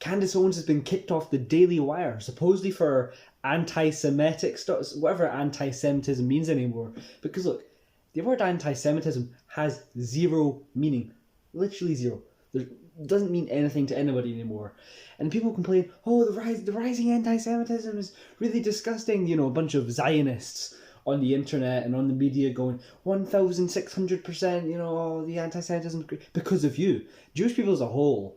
Candace Owens has been kicked off the Daily Wire, supposedly for anti-Semitic stuff, whatever anti-Semitism means anymore. Because look, the word anti-Semitism has zero meaning. Literally zero. It doesn't mean anything to anybody anymore. And people complain, oh, the rising anti-Semitism is really disgusting. You know, a bunch of Zionists on the internet and on the media going 1,600%, you know, oh, the anti-Semitism because of you. Jewish people as a whole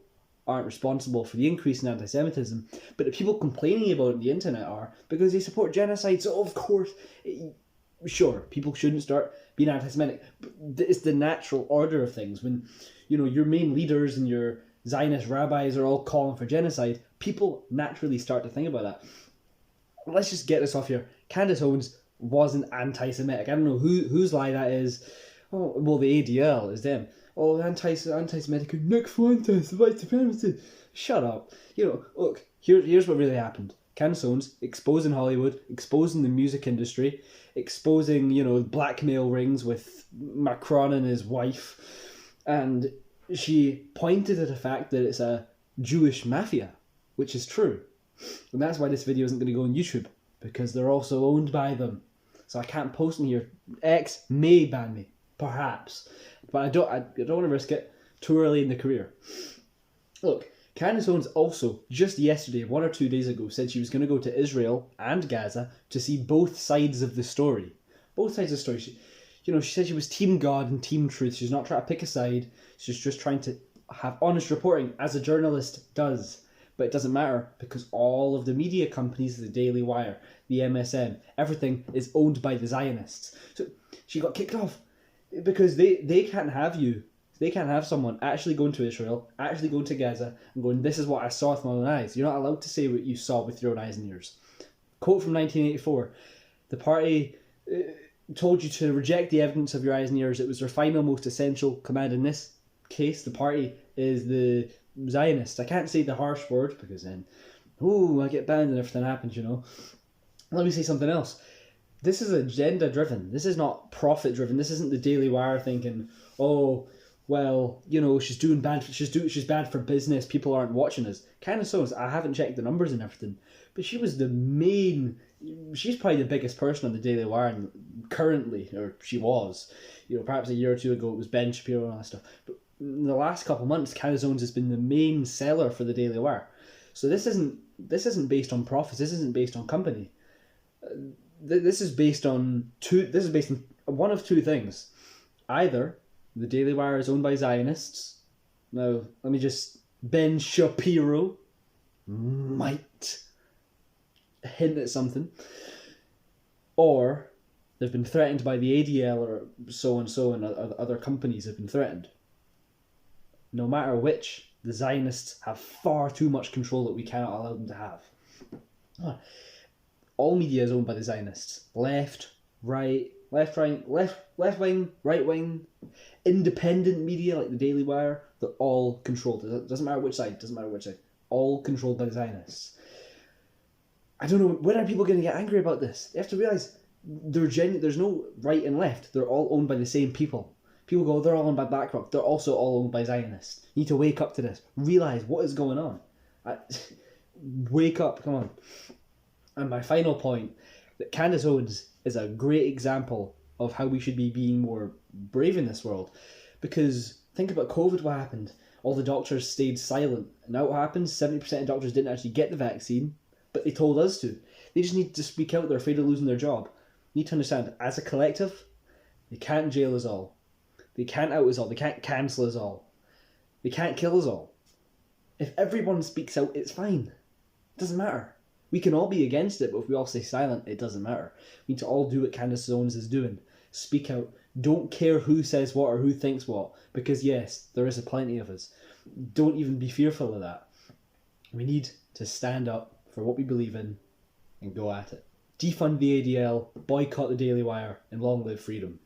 aren't responsible for the increase in anti-Semitism, but the people complaining about it on the internet are, because they support genocide. So of course, sure, people shouldn't start being anti-Semitic, but it's the natural order of things. When, you know, your main leaders and your Zionist rabbis are all calling for genocide, people naturally start to think about that. Let's just get this off here. Candace Owens wasn't anti-Semitic. I don't know whose lie that is. Oh, well, the ADL is them. Oh, anti-Semitic, Nick Fuentes, white supremacy. Shut up. You know, look, here's what really happened. Candace Owens exposing Hollywood, exposing the music industry, exposing, you know, blackmail rings with Macron and his wife, and she pointed at the fact that it's a Jewish mafia, which is true. And that's why this video isn't going to go on YouTube, because they're also owned by them. So I can't post in here. X may ban me, perhaps. But I don't want to risk it too early in the career. Look, Candace Owens also, just yesterday, 1 or 2 days ago, said she was going to go to Israel and Gaza to see both sides of the story. Both sides of the story. She said she was Team God and Team Truth. She's not trying to pick a side. She's just trying to have honest reporting, as a journalist does. But it doesn't matter, because all of the media companies, the Daily Wire, the MSN, everything is owned by the Zionists. So she got kicked off because they can't have you. They can't have someone actually going to Israel, actually going to Gaza, and going, this is what I saw with my own eyes. You're not allowed to say what you saw with your own eyes and ears. Quote from 1984, the party told you to reject the evidence of your eyes and ears. It was their final, most essential command. In this case, the party is the Zionists. I can't say the harsh word, because then, I get banned and everything happens, you know. Let me say something else. This is agenda-driven. This is not profit-driven. This isn't the Daily Wire thinking, oh, well, you know, she's bad for business. People aren't watching us. Candace Owens, I haven't checked the numbers and everything, but she was she's probably the biggest person on the Daily Wire currently, or she was. You know, perhaps a year or two ago it was Ben Shapiro and all that stuff. But in the last couple of months, Candace Owens has been the main seller for the Daily Wire. So this isn't based on profits. This isn't based on company. This is based on one of two things. Either the Daily Wire is owned by Zionists. Now, Ben Shapiro might hint at something. Or they've been threatened by the ADL or so and other companies have been threatened. No matter which, the Zionists have far too much control that we cannot allow them to have. All media is owned by the Zionists. Left, wing, right wing, independent media like the Daily Wire, they're all controlled. It doesn't matter which side, all controlled by the Zionists. I don't know, when are people going to get angry about this? They have to realise there's no right and left. They're all owned by the same people. People go, they're all owned by BlackRock. They're also all owned by Zionists. You need to wake up to this. Realise what is going on. Wake up, come on. And my final point, that Candace Owens is a great example of how we should be being more brave in this world. Because think about COVID, what happened? All the doctors stayed silent. And now what happens? 70% of doctors didn't actually get the vaccine, but they told us to. They just need to speak out. They're afraid of losing their job. You need to understand, as a collective, they can't jail us all. They can't out us all. They can't cancel us all. They can't kill us all. If everyone speaks out, it's fine. It doesn't matter. We can all be against it, but if we all stay silent, it doesn't matter. We need to all do what Candace Owens is doing. Speak out. Don't care who says what or who thinks what, because yes, there is a plenty of us. Don't even be fearful of that. We need to stand up for what we believe in and go at it. Defund the ADL, boycott the Daily Wire, and long live freedom.